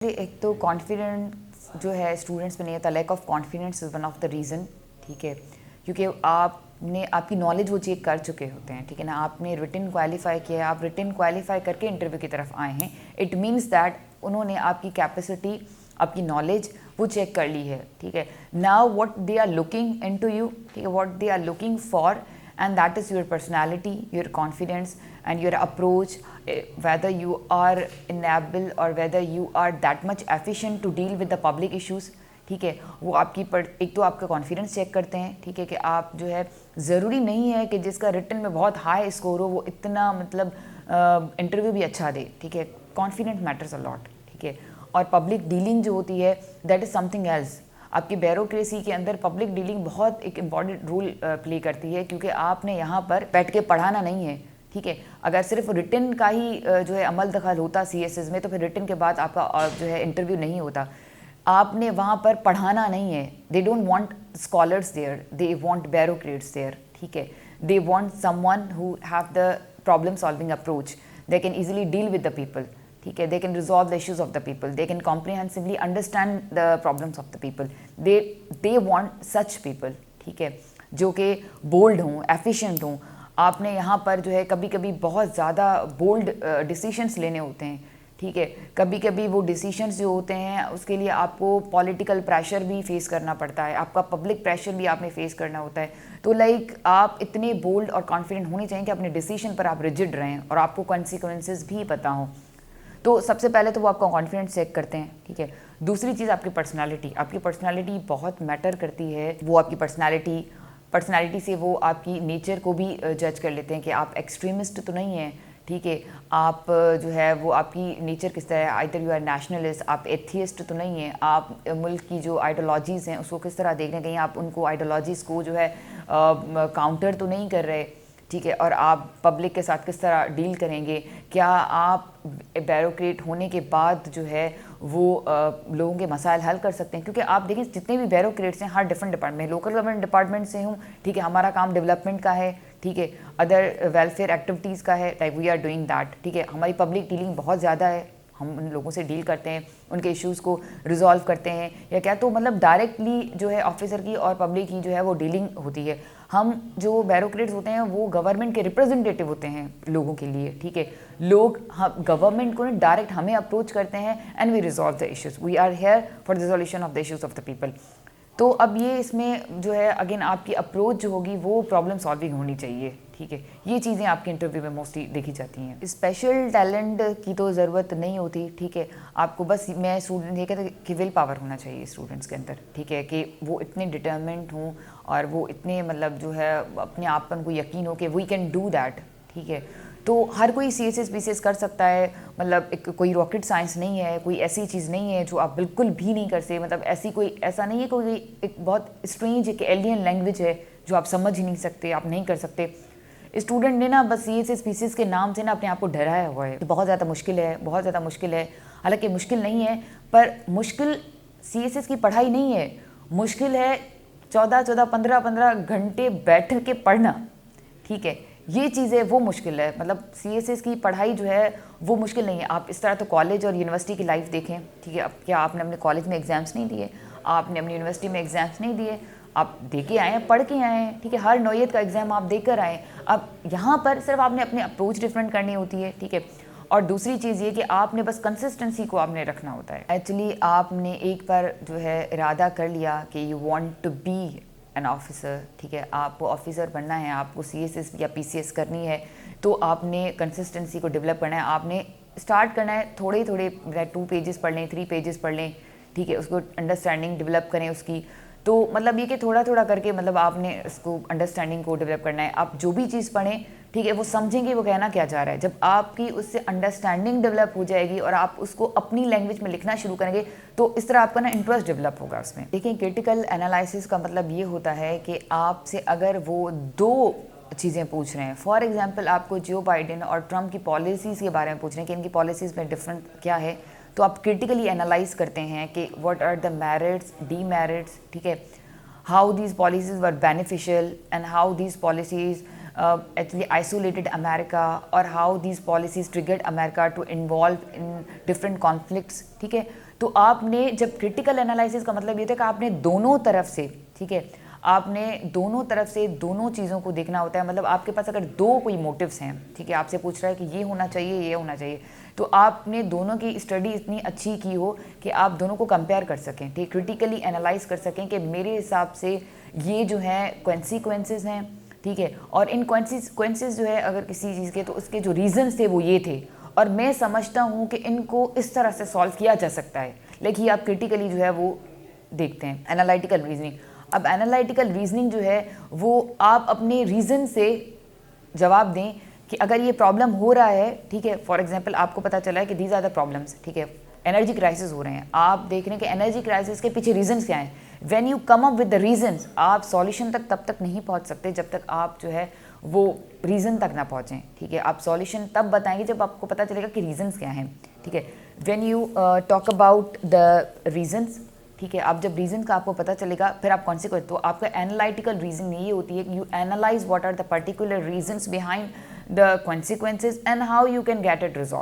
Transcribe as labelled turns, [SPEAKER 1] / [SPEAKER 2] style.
[SPEAKER 1] एक तो कॉन्फिडेंस जो है स्टूडेंट्स में नहीं होता, lack of confidence is one of the reason, ठीक है, क्योंकि आपने आपकी नॉलेज वो चेक कर चुके होते हैं, ठीक है ना, आपने रिटन क्वालिफाई किया है, आप रिटन क्वालिफाई करके इंटरव्यू की तरफ आए हैं, इट मीन्स दैट उन्होंने आपकी कैपेसिटी, आपकी नॉलेज वो चेक कर ली है, ठीक है। Now what they are looking into you, ठीक है, what they are looking for, and that is your personality, your confidence and your approach, whether you are enable or whether you are that much efficient to deal with the public issues, ठीक है। वो आपकी एक तो आपका confidence check करते हैं, ठीक है, कि आप जो है ज़रूरी नहीं है कि जिसका रिटन में बहुत हाई स्कोर हो वो इतना मतलब इंटरव्यू भी अच्छा दे, ठीक है। कॉन्फिडेंस मैटर्स अ लॉट, ठीक है। और पब्लिक डीलिंग जो होती है दैट इज़ समथिंग एल्स। आपकी ब्यूरोक्रेसी के अंदर पब्लिक डीलिंग बहुत एक इम्पॉर्टेंट रोल प्ले करती है, क्योंकि आपने यहाँ पर बैठ के पढ़ाना नहीं है, ठीक है। अगर सिर्फ रिटन का ही जो है अमल दखल होता सीएसएस में, तो फिर रिटन के बाद आपका जो है इंटरव्यू नहीं होता। आपने वहाँ पर पढ़ाना नहीं है। They don't want scholars there, they want bureaucrats there, ठीक है। They want someone who have the problem solving approach, they can easily deal with the people, ठीक है। They can resolve the issues of the people, they can comprehensively understand the problems of the people, they want such people, ठीक है, जो कि bold हों, efficient हों। आपने यहाँ पर जो है कभी कभी बहुत ज़्यादा बोल्ड डिसीशंस लेने होते हैं, ठीक है। कभी कभी वो डिसीशंस जो होते हैं उसके लिए आपको पॉलिटिकल प्रेशर भी फेस करना पड़ता है, आपका पब्लिक प्रेशर भी आपने फेस करना होता है। तो लाइक आप इतने बोल्ड और कॉन्फिडेंट होने चाहिए कि अपने डिसीजन पर आप रिजिड रहें और आपको कॉन्सिक्वेंसेस भी पता हों। तो सबसे पहले तो वो आपका कॉन्फिडेंस चेक करते हैं, ठीक है। दूसरी चीज़ आपकी पर्सनालिटी बहुत मैटर करती है। वो आपकी पर्सनालिटी से वो आपकी नेचर को भी जज कर लेते हैं कि आप एक्सट्रीमिस्ट तो नहीं हैं, ठीक है। आप जो है वो आपकी नेचर किस तरह है, आइदर यू आर नेशनलिस्ट, आप एथियस्ट तो नहीं हैं, आप मुल्क की जो आइडियोलॉजीज़ हैं उसको किस तरह देख रहे हैं, कहीं आप उनको आइडियोलॉजीज़ को जो है काउंटर तो नहीं कर रहे, ठीक है। और आप पब्लिक के साथ किस तरह डील करेंगे, क्या आप ब्यूरोक्रेट होने के बाद जो है वो लोगों के मसाइल हल कर सकते हैं। क्योंकि आप देखिए जितने भी ब्यूरोक्रेट्स हैं हर different department, local government department से हूँ, ठीक है, हमारा काम डेवलपमेंट का है, ठीक है, अदर वेलफेयर एक्टिविटीज़ का है, like we are doing that, ठीक है। हमारी पब्लिक डीलिंग बहुत ज़्यादा है, हम उन लोगों से डील करते हैं, उनके इश्यूज़ को रिजॉल्व करते हैं, या क्या तो मतलब डायरेक्टली जो है ऑफिसर की और पब्लिक की जो है वो डीलिंग होती है। हम जो ब्यूरोक्रेट्स होते हैं वो गवर्नमेंट के रिप्रेजेंटेटिव होते हैं लोगों के लिए, ठीक है। लोग हम गवर्नमेंट को डायरेक्ट हमें अप्रोच करते हैं and we resolve the issues, we are here for the solution of the issues of the people. तो अब ये इसमें जो है अगेन आपकी अप्रोच जो होगी वो प्रॉब्लम सॉल्विंग होनी चाहिए, ठीक है। ये चीज़ें आपके इंटरव्यू में मोस्टली देखी जाती हैं। स्पेशल टैलेंट की तो ज़रूरत नहीं होती, ठीक है। आपको बस मैं स्टूडेंट ये कहते कि विल पावर होना चाहिए स्टूडेंट्स के अंदर, ठीक है, कि वो इतने डिटर्मिन्ड हों और वो इतने मतलब जो है अपने आप पर उनको यकीन हो कि वी कैन डू दैट, ठीक है। तो हर कोई सीएसएस बीसीएस कर सकता है, मतलब एक कोई रॉकेट साइंस नहीं है, कोई ऐसी चीज़ नहीं है जो आप बिल्कुल भी नहीं कर सकते, मतलब ऐसा नहीं है कोई एक बहुत स्ट्रेंज एक एलियन लैंग्वेज है जो आप समझ ही नहीं सकते, आप नहीं कर सकते। स्टूडेंट ने ना बस सीएसएस बीसीएस के नाम से ना अपने आप को डराया हुआ है, तो बहुत ज़्यादा मुश्किल है। हालांकि मुश्किल नहीं है, पर मुश्किल सीएसएस की पढ़ाई नहीं है, मुश्किल है 15 घंटे बैठ के पढ़ना, ठीक है। ये चीज़ें वो मुश्किल है, मतलब सीएसएस की पढ़ाई जो है वो मुश्किल नहीं है। आप इस तरह तो कॉलेज और यूनिवर्सिटी की लाइफ देखें, ठीक है। अब क्या आपने अपने कॉलेज में एग्ज़ाम्स नहीं दिए, आपने अपनी यूनिवर्सिटी में एग्ज़ाम्स नहीं दिए, आप दे के आए हैं, पढ़ के आए हैं, ठीक है, हर नौयत का एग्ज़ाम आप देकर आए। अब यहाँ पर सिर्फ आपने अपनी अप्रोच डिफरेंट करनी होती है, ठीक है। और दूसरी चीज़ ये कि आपने बस कंसिस्टेंसी को आपने रखना होता है। एक्चुअली आपने एक बार जो है इरादा कर लिया कि you want to be an officer, ठीक है, आपको ऑफिसर बनना है, आपको सीएसएस या पीसीएस करनी है, तो आपने कंसिस्टेंसी को डेवलप करना है। आपने स्टार्ट करना है थोड़े 2 पेजेस पढ़ लें, 3 पेजेस पढ़ लें, ठीक है, उसको अंडरस्टैंडिंग डेवलप करें उसकी। तो मतलब ये कि थोड़ा करके मतलब आपने उसको अंडरस्टैंडिंग को डेवलप करना है। आप जो भी चीज़ पढ़ें, ठीक है, वो समझेंगे वो कहना क्या चाह रहा है। जब आपकी उससे अंडरस्टैंडिंग डेवलप हो जाएगी और आप उसको अपनी लैंग्वेज में लिखना शुरू करेंगे, तो इस तरह आपका ना इंटरेस्ट डेवलप होगा उसमें। देखिए, क्रिटिकल एनालिसिस का मतलब ये होता है कि आपसे अगर वो 2 चीज़ें पूछ रहे हैं, फॉर एग्जांपल आपको जो बाइडेन और ट्रम्प की पॉलिसीज़ के बारे में पूछ रहे हैं कि इनकी पॉलिसीज़ में डिफरेंट क्या है, तो आप क्रिटिकली एनालाइज करते हैं कि what are the merits, demerits, ठीक है, how these policies were beneficial and how these policies actually isolated America, or how these policies triggered America to involve in different conflicts, ठीक है। तो आपने जब क्रिटिकल एनालिसिस का मतलब ये था कि आपने दोनों तरफ से, ठीक है, आपने दोनों तरफ से दोनों चीज़ों को देखना होता है। मतलब आपके पास अगर दो कोई मोटिव्स हैं, ठीक है, आपसे पूछ रहा है कि ये होना चाहिए, ये होना चाहिए, तो आपने दोनों की स्टडी इतनी अच्छी की हो कि आप दोनों को कंपेयर कर सकें, ठीक, क्रिटिकली एनालाइज कर सकें कि मेरे हिसाब से ये जो है कॉन्सिक्वेंसेस हैं, ठीक है, और इन कॉन्सिक्वेंसेस जो है अगर किसी चीज़ के, तो उसके जो रीजंस थे वो ये थे, और मैं समझता हूँ कि इनको इस तरह से सॉल्व किया जा सकता है। लेकिन आप क्रिटिकली जो है वो देखते हैं, एनालिटिकल रीजनिंग। अब एनालिटिकल रीजनिंग जो है वो आप अपने रीज़न से जवाब दें कि अगर ये प्रॉब्लम हो रहा है, ठीक है, फॉर एग्जांपल आपको पता चला है कि दीज आर द प्रॉब्लम्स, ठीक है, एनर्जी क्राइसिस हो रहे हैं, आप देख रहे हैं कि एनर्जी क्राइसिस के पीछे रीजंस क्या हैं। When you come up with the reasons, आप सॉल्यूशन तक तब तक नहीं पहुंच सकते जब तक आप जो है वो रीज़न तक ना पहुँचें, ठीक है। आप सॉल्यूशन तब बताएंगे जब आपको पता चलेगा कि रीजंस क्या हैं, ठीक है। When you talk about the reasons, ठीक है, आप जब रीज़न का आपको पता चलेगा फिर आप कॉन्सिक्वेंस, तो आपका एनालिटिकल रीजनिंग ये होती है कि you analyse what are the particular reasons behind the consequences and how you can get it resolve,